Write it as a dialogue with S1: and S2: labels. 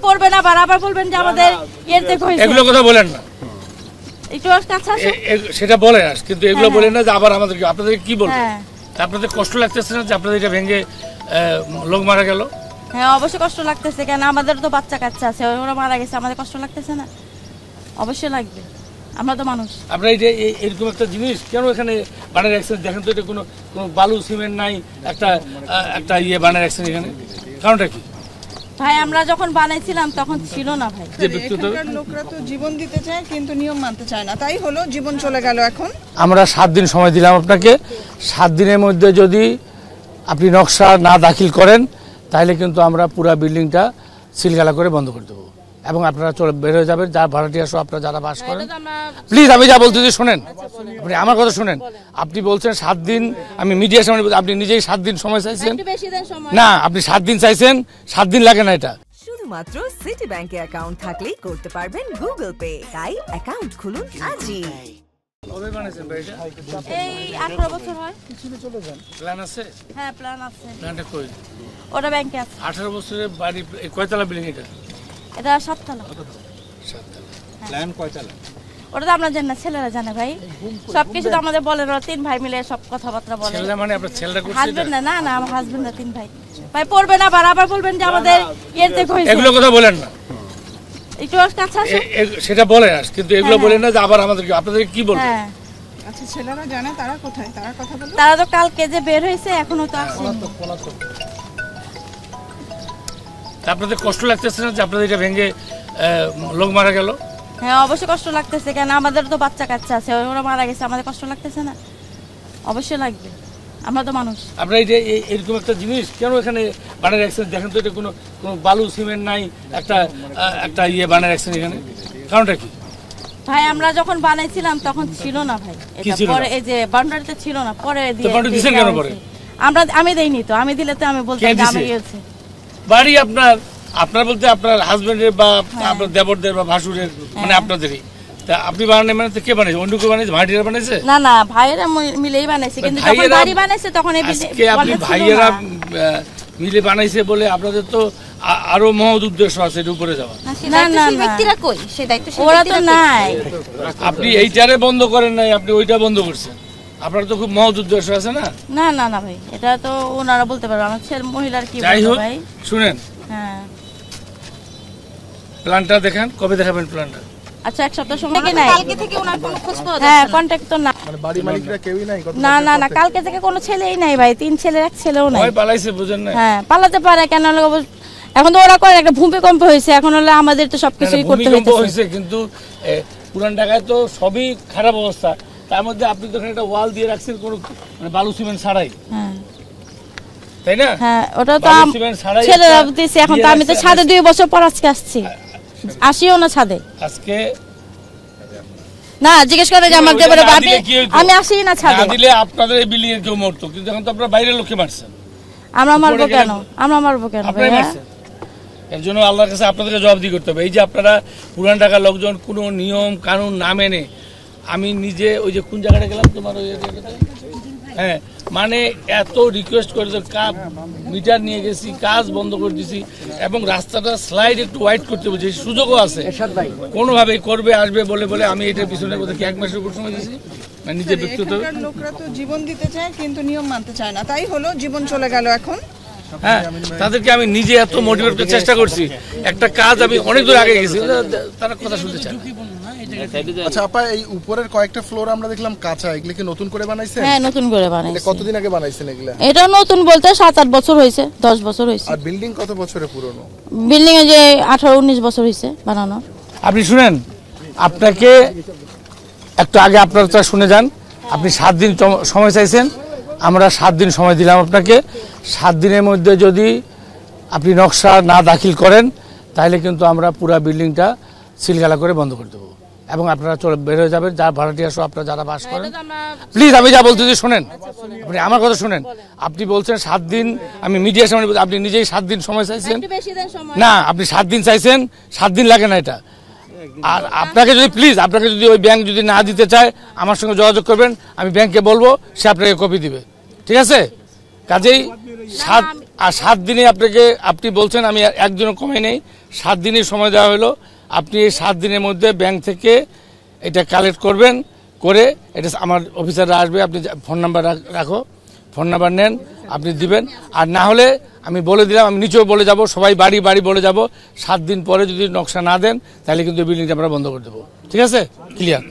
S1: পড়বেন আবার বলবেন যে আমাদের ইয়েতে কইছে
S2: এগুলো কথা বলেন না,
S1: একটু কাছে আসুন।
S2: সেটা বলেন না, কিন্তু এগুলো বলেন না যে আবার আমাদের আপনাদের কি বলবো। আপনাদের কষ্ট লাগতেছে না যে আপনাদের এটা ভেঙে লোক মারা গেল?
S1: হ্যাঁ অবশ্যই কষ্ট লাগতেছে, কেন আমাদের তো বাচ্চা কাচ্চা আছে, ওরা মারা গেছে, আমাদের কষ্ট লাগতেছে না? অবশ্যই লাগবে, আমরা তো মানুষ।
S2: আপনারা এই যে এরকম একটা জিনিস কেন এখানে বানায় রাখছেন? দেখেন তো এটা কোনো বালু সিমেন্ট নাই, একটা ইয়ে বানায় রাখছেন এখানে, কারণটা কি?
S1: ভাই আমরা যখন বানাইছিলাম তখন ছিল না ভাই।
S3: এখানকার লোকরা তো জীবন দিতে চায় কিন্তু নিয়ম মানতে চায় না, তাই হলো জীবন চলে গেল। এখন
S2: আমরা 7 দিন সময় দিলাম আপনাকে, 7 দিনের মধ্যে যদি আপনি নকশা না দাখিল করেন তাহলে কিন্তু আমরা পুরো বিল্ডিংটা সিলগালা করে বন্ধ করে দেবো এবং আপনারা চলে বের হয়ে যাবেন, যারা ভাড়াটিয়া সহ আপনারা যারা বাস করেন। প্লিজ আমি যা বলতেছি শোনেন, আপনি আমার কথা শোনেন। আপনি বলছেন 7 দিন, আমি মিডিয়ার সামনে, আপনি নিজেই 7 দিন সময় চাইছেন না, আপনি 7 দিন চাইছেন, 7 দিন লাগে না। এটা
S4: শুধুমাত্র সিটি ব্যাংকে অ্যাকাউন্ট থাকলেই করতে পারবেন গুগল পে, তাই অ্যাকাউন্ট খুলুন আজই।
S2: কবে বানাইছেন ভাই এটা?
S1: এই 18 বছর হয়।
S2: পিছনে চলে যান, প্ল্যান আছে?
S1: হ্যাঁ প্ল্যান আছে।
S2: প্ল্যানটা কই?
S1: ওটা ব্যাংকে আছে।
S2: 18 বছরের বাড়ি, কয়তলা বিল্ডিং এটা?
S1: এটা 7 তলা।
S2: 7 তলা।
S5: প্ল্যান কয়তলা?
S1: ওটা তো আমরা জানি না, ছেলেরা জানে ভাই, সবকিছু তো আমাদের বলে। ওরা 3 ভাই মিলে সব কথাবার্তা বলে।
S2: ছেলেরা মানে আপনার ছেলেরা করছে?
S1: হাজবেন্ড না, না আমার হাজবেন্ড না, 3 ভাই। ভাই পড়বেন আবার বলবেন যে আমাদের ইয়েতে কইছে
S2: এগুলো কথা বলেন না,
S1: একটু কাছে আসুন।
S2: সেটা বলেন না, কিন্তু এগুলো বলেন না যে আবার আমাদের আপনাদের কি বলবো।
S3: আচ্ছা ছেলেরা জানে, তারা কোথায়? তারা কথা বলে।
S1: তারা তো কালকে যে বের হয়েছে, এখনো তো আসেনি।
S2: আপনাদের কষ্ট লাগতেছে না যে আপনাদের এটা ভেঙে লোক মারা গেল?
S1: হ্যাঁ অবশ্যই কষ্ট লাগতেছে, কেন আমাদের তো বাচ্চা কাচ্চা আছে, ওরা মারা গেছে, আমাদের কষ্ট লাগতেছে না? অবশ্যই লাগবে, আমরা তো মানুষ।
S2: আপনারা এই যে এরকম একটা জিনিস কেন এখানে বানায় রাখছেন? দেখেন তো এটা কোনো বালু সিমেন্ট নাই, একটা ইয়ে বানায় রাখছেন এখানে, কারণটা কি?
S1: ভাই আমরা যখন বানাইছিলাম তখন ছিল না ভাই, এটা পরে এই যে বাউন্ডারিতে ছিল না, পরে
S2: দিয়েছেন কেন পরে?
S1: আমি দেইনি তো, আমি দিলে তো আমি বলতাম যে আমি দিয়েছি।
S2: বাড়ি আপনার বলতে আপনার হাজবেন্ডের বা আপনার দেবরদের বা ভাসুরের, মানে আপনাদেরই। তা আপনি বানানে মানে কে বানাইছে? অন্য কেউ বানাইছে? ভাড়াটিয়া বানাইছে?
S1: না না ভাইয়েরা মিলেই বানাইছে, কিন্তু যখন বাড়ি বানাইছে তখন
S2: আপনি ভাইয়েরা মিলে বানাইছে বলে আপনাদের তো আরো মহৎ উদ্দেশ্য আছে এর উপরে যাওয়া।
S1: না না
S6: ব্যক্তিরা কই? সে দায়িত্বশীল
S1: ওরা তো নাই।
S2: আপনি এইটারে বন্ধ করেন নাই, আপনি ওইটা বন্ধ করছেন। আপনার তো খুব মহৎ উদ্দেশ্য আছে না?
S1: না না না ভাই, এটা তো ওনারা বলতে পারবে, আমার ছেলে মহিলার কি বলবো ভাই।
S2: শুনেন,
S1: হ্যাঁ
S2: প্ল্যানটা দেখেন, কবে দেখাবেন প্ল্যানটা?
S1: আচ্ছা এক সপ্তাহ সময় কি নাই?
S6: কালকে থেকে ওনার কোনো খোঁজ পাওয়া যাচ্ছে না?
S1: হ্যাঁ কন্টাক্ট তো না,
S5: মানে বাড়ি মালিকরা কেউই নাই?
S1: না না না কালকে থেকে কোনো ছেলেই নাই ভাই, 3 ছেলের এক ছেলেও নাই।
S2: ওই পালাইছে, বুঝেন না?
S1: হ্যাঁ পালাতে পারে কেন? এখন তো ওরা করে একটা ভূমিকম্প হয়েছে, এখন হলে আমাদের তো সবকিছুই করতে
S2: হয়েছে, কিন্তু পুরান ঢাকায় তো সবই খারাপ অবস্থা, তার মধ্যে আপনি তো একটা ওয়াল দিয়ে রাখছেন কোনো মানে বালু সিমেন্ট ছাড়াই, তাই না?
S1: হ্যাঁ ওটা তো ছেলেরা দিয়েছে, এখন তো আমি তো ছাদে 2 বছর পর আজকে আসছি, আসিও না ছাদে
S2: আজকে।
S1: না জিজ্ঞেস করে যে আমার দেবরে বাড়ি, আমি আসি না ছাদে।
S2: না দিলে আপনাদের এই বিল্ডিং এর কেউ মরতো, কিন্তু এখন তো আপনারা বাইরের লোককে মারছেন।
S1: আমরা মারবো কেন? আমরা মারবো কেন?
S2: এর জন্য আল্লাহর কাছে আপনাদেরকে জবাবদিহি করতে হবে। এই যে আপনারা পুরান ঢাকার লোকজন কোনো নিয়ম কানুন না মেনে, আমি নিজে ওই যে কোন জায়গাটা গেলাম তোমার ওই হ্যাঁ মানে এত রিকোয়েস্ট করে মিটার নিয়ে গেছি, কাজ বন্ধ করে দিছি এবং রাস্তাটা স্লাইড একটু ওয়াইড করতে বলছি, সুযোগও আছে, কোনোভাবেই করবে আসবে বলে বলে আমি এটার পিছনে বোধহয় 1 মাসের উপর সময় দিয়েছি। মানে নিজে ব্যক্তিগত
S3: লোকরা তো জীবন দিতে চায় কিন্তু নিয়ম মানতে চায় না, তাই হলো জীবন চলে গেল। এখন
S2: হ্যাঁ তাদেরকে আমি নিজে এত মোটিভেট করার চেষ্টা করছি, একটা কাজ আমি অনেক দূর আগে গেছি, তারা কথা শুনতে চায়।
S5: আচ্ছা আপা, এই উপরের কয়েকটা ফ্লোর আমরা দেখলাম কাঁচা, এগুলো কি নতুন করে বানাইছেন?
S1: হ্যাঁ নতুন করে বানাইছে।
S5: কতদিন আগে বানাইছেন এগুলা?
S1: এটা নতুন বলতে 7-8 বছর হয়েছে, 10 বছর হয়েছে।
S5: আর বিল্ডিং কত বছরের পুরনো?
S1: বিল্ডিং এ যে 18-19 বছর হয়েছে বানানো।
S2: আপনি শুনেন, আপনাকে একটু আগে আপনারা শুনে যান, আপনি 7 দিন সময় চাইছেন, আমরা 7 দিন সময় দিলাম আপনাকে। 7 দিনের মধ্যে যদি আপনি নকশা না দাখিল করেন তাহলে কিন্তু আমরা পুরো বিল্ডিংটা সিলগালা করে বন্ধ করে দেবো এবং আপনারা চলে বের হয়ে যাবেন, যারা ভাড়াটিয়া সহ আপনারা যারা বাস করেন। প্লিজ আমি যা বলতেছি শোনেন, আপনি আমার কথা শোনেন। আপনি বলছেন 7 দিন, আমি মিডিয়ার সামনে, আপনি নিজেই 7 দিন সময় চাইছেন না, আপনি 7 দিন চাইছেন, 7 দিন লাগে না এটা। আর আপনাকে যদি আপনাকে যদি ওই ব্যাংক যদি না দিতে চায় আমার সঙ্গে যোগাযোগ করবেন, আমি ব্যাংকে বলবো, সে আপনাকে কপি দিবে, ঠিক আছে? কাজেই আর 7 দিনে আপনি বলছেন আমি একজনও কমে নেই, 7 দিনের সময় দেওয়া হলো। আপনি এই 7 দিনের মধ্যে ব্যাংক থেকে এটা কালেক্ট করবেন, করে এটা আমার অফিসাররা আসবে, আপনি ফোন নাম্বার রাখো, ফোন নাম্বার নেন, আপনি দিবেন। আর না হলে আমি বলে দিলাম, আমি নিচেও বলে যাব, সবাই বাড়ি বাড়ি বলে যাব, 7 দিন পরে যদি নকশা না দেন তাহলে কিন্তু বিল্ডিংটা আমরা বন্ধ করে দেবো। ঠিক আছে, ক্লিয়ার।